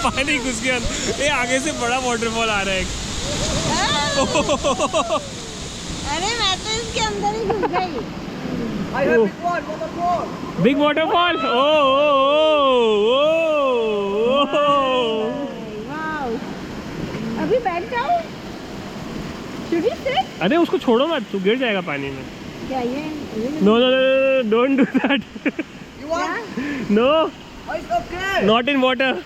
पानी घुस गया। ये आगे से बड़ा वाटरफॉल आ रहा है। अरे मैं तो इसके अंदर ही घुस गई। Big waterfall. अभी बैठ जाओ। अरे उसको छोड़ो मत, तू गिर जाएगा पानी में। क्या ये? No no no, don't do that. No, not in water.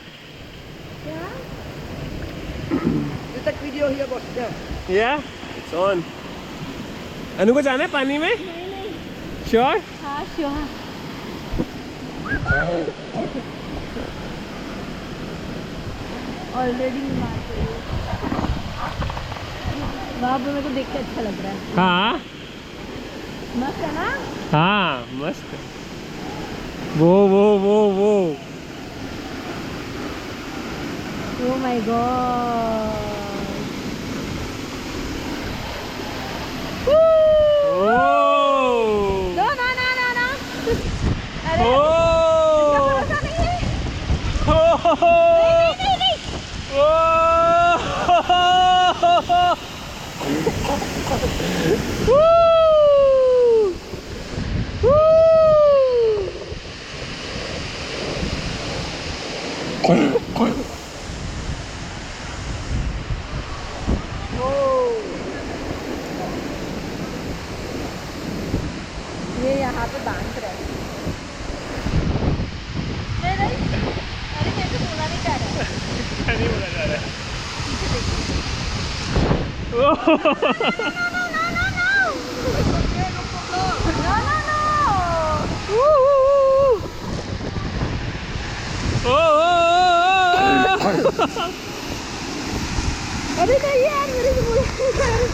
Yeah it's on. Anu को जाना है पानी में? श्योर? हाँ श्योर। ऑलरेडी वहाँ पे मेरे को देख के अच्छा लग रहा है। हाँ मस्त है ना? हाँ मस्त। वो Oh my god. No. अरे इसका भरोसा नहीं है। नहीं। ये यहाँ पे बांध रहा है। नहीं, अरे मेरे को बोला नहीं जा रहा है। नहीं बोला जा रहा है। पीछे देखिए। अरे नहीं यार, मेरे को बोला नहीं जा रहा है।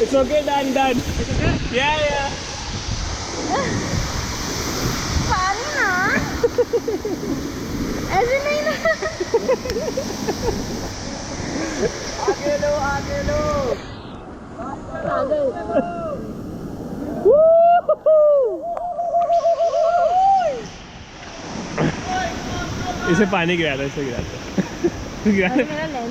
It's okay, done. Yeah. पानी ना ऐसे नहीं ना। आगे लो। इसे पानी गिराता है, इसे गिराता है। मेरा